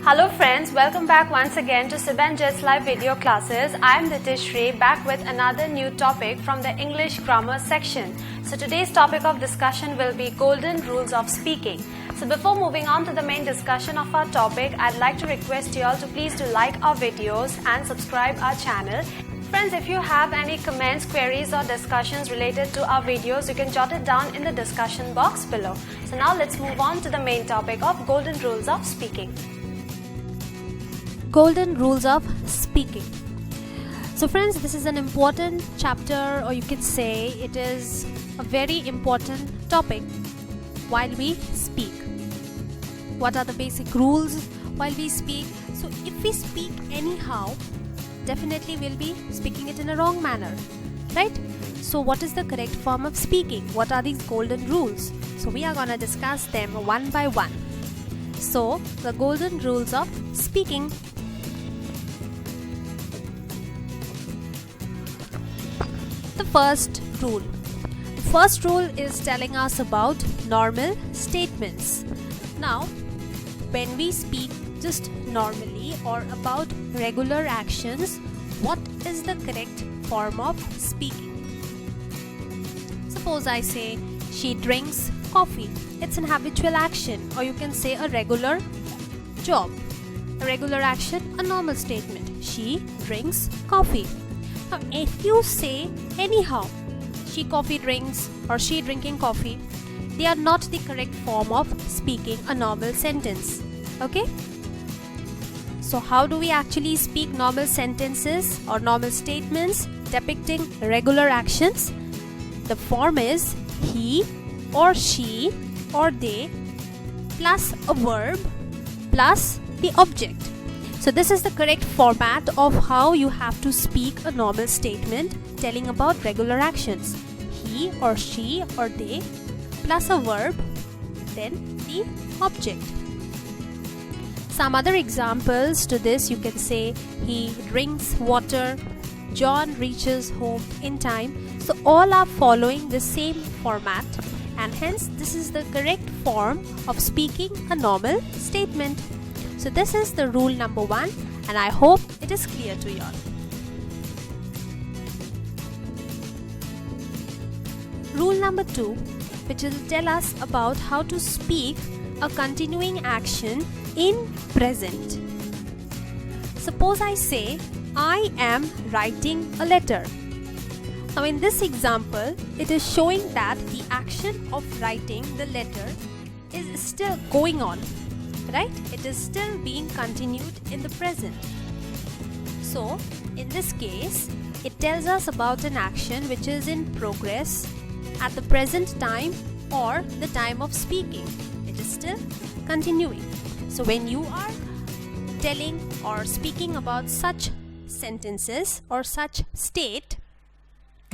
Hello friends, welcome back once again to Sibanjet's live video classes. I am Ditishri, back with another new topic from the English grammar section. So today's topic of discussion will be golden rules of speaking. So before moving on to the main discussion of our topic, I'd like to request you all to please do like our videos and subscribe our channel. Friends, if you have any comments, queries or discussions related to our videos, you can jot it down in the discussion box below. So now let's move on to the main topic of golden rules of speaking. Golden rules of speaking. So friends, this is an important chapter, or you can say it is a very important topic while we speak. What are the basic rules while we speak? So if we speak anyhow, definitely we'll be speaking it in a wrong manner, right? So what is the correct form of speaking? What are these golden rules? So we are going to discuss them one by one. So the golden rules of speaking. The first rule. The first rule is telling us about normal statements. Now, when we speak just normally or about regular actions, what is the correct form of speaking? Suppose I say, she drinks coffee. It's an habitual action, or you can say a regular job. A regular action, a normal statement. She drinks coffee. Now, if you say anyhow, she coffee drinks or she drinking coffee, they are not the correct form of speaking a normal sentence. Okay? So how do we actually speak normal sentences or normal statements depicting regular actions? The form is he or she or they plus a verb plus the object. So this is the correct format of how you have to speak a normal statement telling about regular actions. He or she or they plus a verb, then the object. Some other examples to this, you can say he drinks water, John reaches home in time. So all are following the same format, and hence this is the correct form of speaking a normal statement. So this is the rule number 1, and I hope it is clear to you all. Rule number 2, which will tell us about how to speak a continuing action in present. Suppose I say, I am writing a letter. Now in this example, it is showing that the action of writing the letter is still going on. Right? It is still being continued in the present. So, in this case, it tells us about an action which is in progress at the present time or the time of speaking. It is still continuing. So, when you are telling or speaking about such sentences or such state,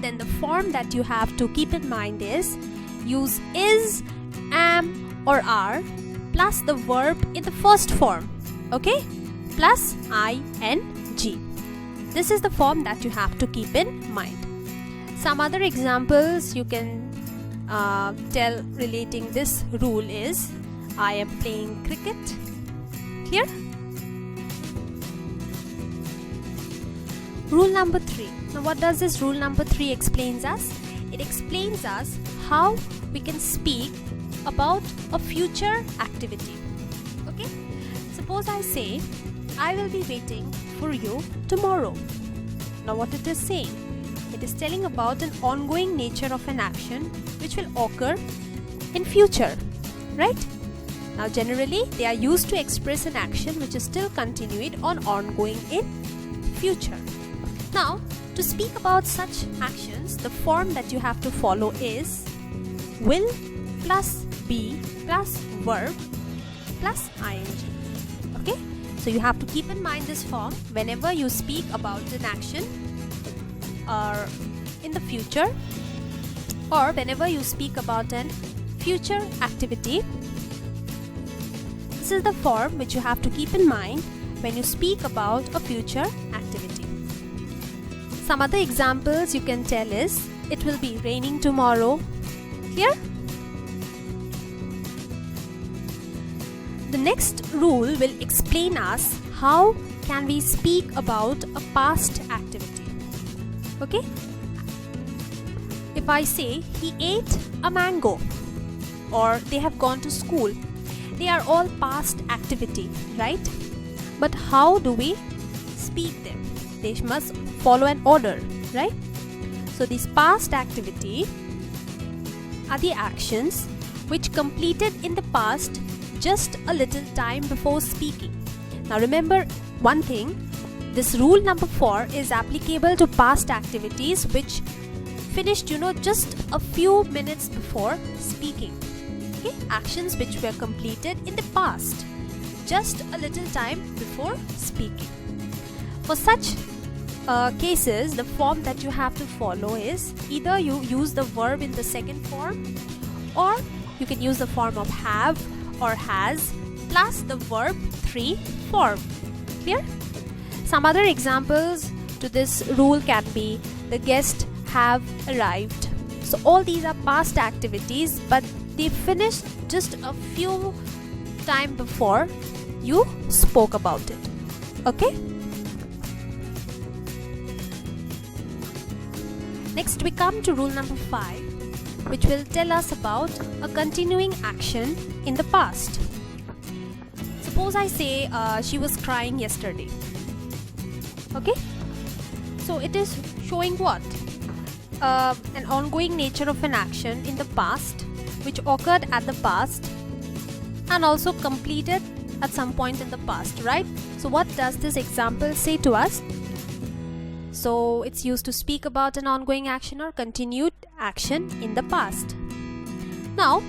then the form that you have to keep in mind is use is, am or are plus the verb in the first form, okay, plus ing. This is the form that you have to keep in mind. Some other examples you can tell relating this rule is, I am playing cricket. Clear? Rule number 3. Now what does this rule number 3 explains us? It explains us how we can speak about a future activity. Okay? Suppose I say, I will be waiting for you tomorrow. Now what it is saying? It is telling about an ongoing nature of an action which will occur in future. Right? Now generally they are used to express an action which is still continued on ongoing in future. Now to speak about such actions, the form that you have to follow is will plus be plus verb plus ing. Okay? So you have to keep in mind this form whenever you speak about an action or in the future, or whenever you speak about an future activity. This is the form which you have to keep in mind when you speak about a future activity. Some other examples you can tell is, it will be raining tomorrow. Clear? The next rule will explain us how can we speak about a past activity. Okay? If I say he ate a mango or they have gone to school, they are all past activity, right? But how do we speak them? They must follow an order, right? So these past activity are the actions which completed in the past just a little time before speaking. Now remember one thing, this rule number 4 is applicable to past activities which finished just a few minutes before speaking. Okay? Actions which were completed in the past just a little time before speaking. For such cases, the form that you have to follow is either you use the verb in the second form, or you can use the form of have or has plus the verb 3 form. Clear? Some other examples to this rule can be, the guests have arrived. So all these are past activities, but they finished just a few time before you spoke about it. Okay? Next we come to rule number 5, which will tell us about a continuing action in the past. Suppose I say she was crying yesterday. Okay? So it is showing what? An ongoing nature of an action in the past which occurred at the past and also completed at some point in the past, right? So what does this example say to us? So it's used to speak about an ongoing action or continued action in the past. Now,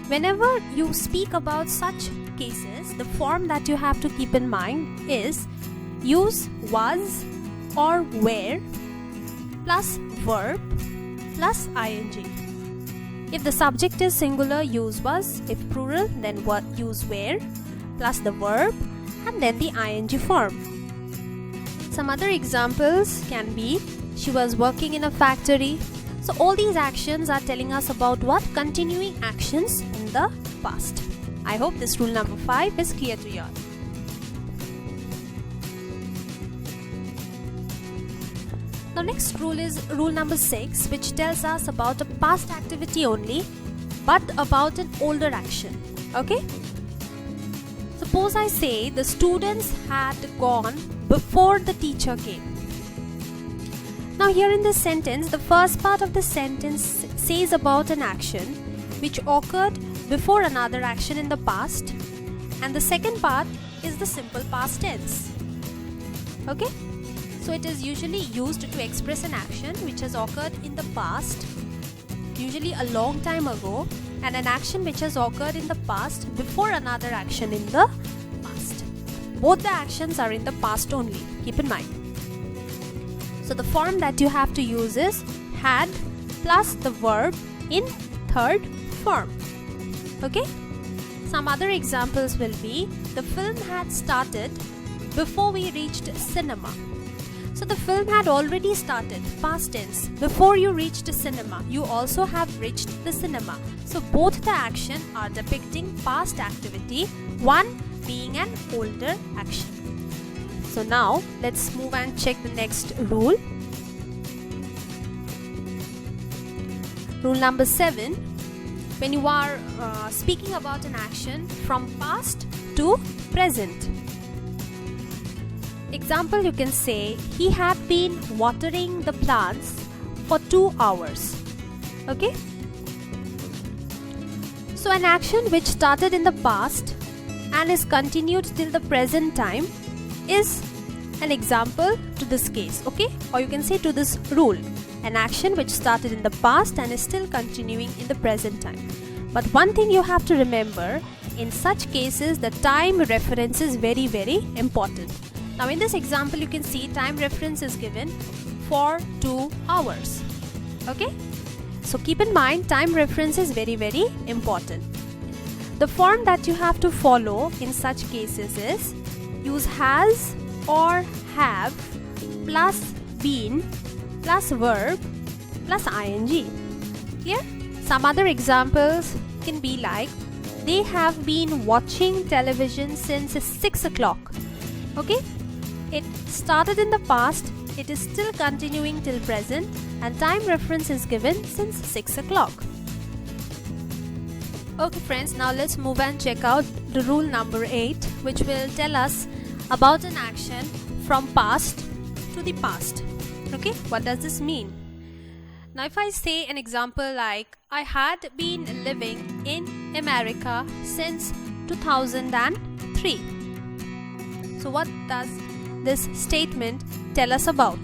whenever you speak about such cases, the form that you have to keep in mind is use was or were plus verb plus ing. If the subject is singular, use was. If plural, then what? Use were plus the verb and then the ing form. Some other examples can be, she was working in a factory. So all these actions are telling us about what? Continuing actions in the past. I hope this rule number 5 is clear to you all. Now next rule is rule number 6, which tells us about a past activity only, but about an older action. Okay? Suppose I say the students had gone before the teacher came. Now here in this sentence, the first part of the sentence says about an action which occurred before another action in the past, and the second part is the simple past tense. Okay? So it is usually used to express an action which has occurred in the past, usually a long time ago, and an action which has occurred in the past before another action in the past. Both the actions are in the past only, keep in mind. So the form that you have to use is had plus the verb in third form. Okay? Some other examples will be, the film had started before we reached cinema. So the film had already started, past tense. Before you reached cinema, you also have reached the cinema. So both the action are depicting past activity, one being an older action. So now let's move and check the next rule. Rule number 7. When you are speaking about an action from past to present. Example, you can say, he had been watering the plants for 2 hours. Okay? So an action which started in the past and is continued till the present time is an example to this case. Okay? Or you can say to this rule. An action which started in the past and is still continuing in the present time. But one thing you have to remember, in such cases the time reference is very, very important. Now in this example you can see time reference is given for 2 hours. Okay? So keep in mind, time reference is very important. The form that you have to follow in such cases is use has or have plus been plus verb plus ing. Clear? Some other examples can be like, they have been watching television since 6 o'clock. Okay? It started in the past, it is still continuing till present, and time reference is given since 6 o'clock. Okay friends, now let's move and check out the rule number 8, which will tell us about an action from past to the past. Okay, what does this mean? Now if I say an example like, I had been living in America since 2003. So what does this statement tell us about?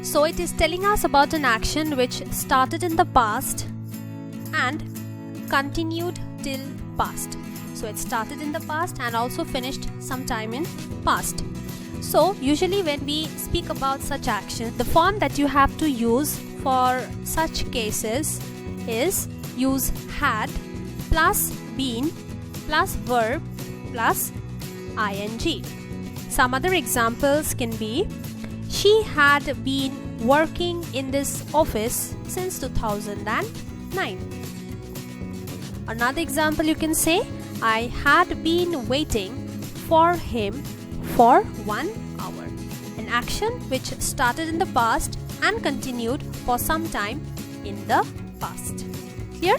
So it is telling us about an action which started in the past and continued till past. So it started in the past and also finished sometime in past. So usually when we speak about such action, the form that you have to use for such cases is use had plus been plus verb plus ing. Some other examples can be, she had been working in this office since 2009. Another example you can say, I had been waiting for him for 1 hour. An action which started in the past and continued for some time in the past. Clear?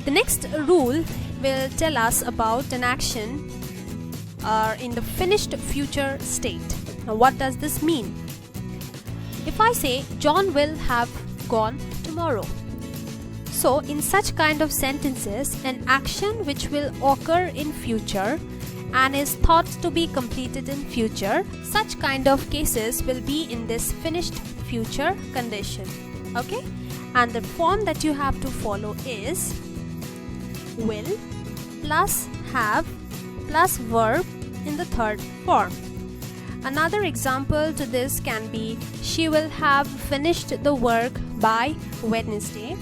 The next rule will tell us about an action in the finished future state. Now what does this mean? If I say, John will have gone tomorrow. So in such kind of sentences, an action which will occur in future and is thought to be completed in future, such kind of cases will be in this finished future condition. Okay? And the form that you have to follow is will plus have plus verb in the third form. Another example to this can be, she will have finished the work by Wednesday.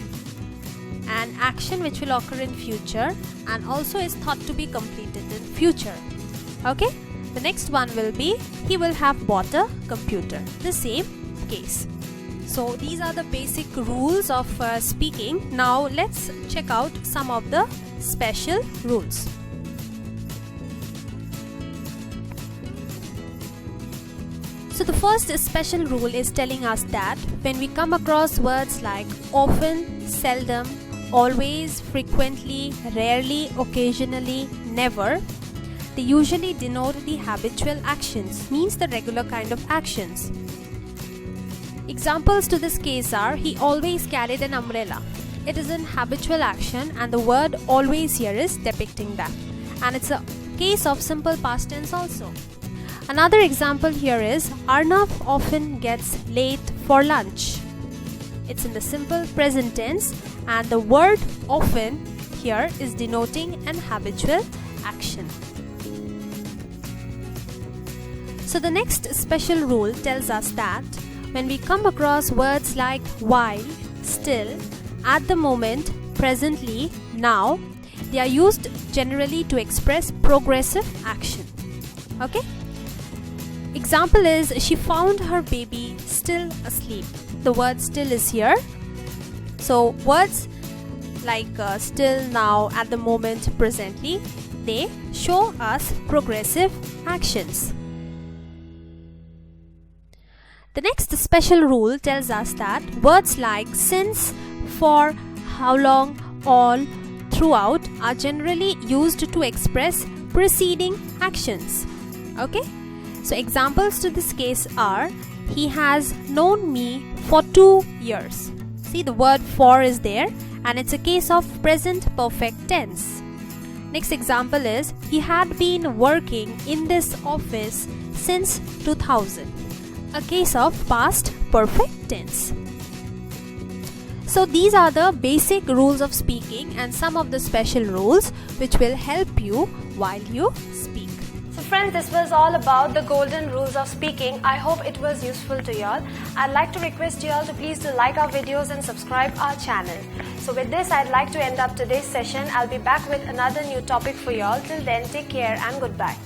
An action which will occur in future and also is thought to be completed in future. Okay? The next one will be, he will have bought a computer. The same case. So these are the basic rules of speaking. Now let's check out some of the special rules. So the first special rule is telling us that when we come across words like often, seldom, always, frequently, rarely, occasionally, never, they usually denote the habitual actions, means the regular kind of actions. Examples to this case are, he always carried an umbrella. It is an habitual action and the word always here is depicting that. And it's a case of simple past tense also. Another example here is, Arnav often gets late for lunch. It's in the simple present tense and the word often here is denoting an habitual action. So the next special rule tells us that when we come across words like while, still, at the moment, presently, now, they are used generally to express progressive action. Okay? Example is, she found her baby still asleep. The word still is here. So words like still, now, at the moment, presently, they show us progressive actions. The next special rule tells us that words like since, for, how long, all, throughout are generally used to express preceding actions. Okay? So examples to this case are, he has known me for 2 years. See, the word for is there and it's a case of present perfect tense. Next example is, he had been working in this office since 2000. A case of past perfect tense. So these are the basic rules of speaking and some of the special rules which will help you while you speak. So friends, this was all about the golden rules of speaking. I hope it was useful to y'all. I'd like to request y'all to please do like our videos and subscribe our channel. So with this, I'd like to end up today's session. I'll be back with another new topic for y'all. Till then, take care and goodbye.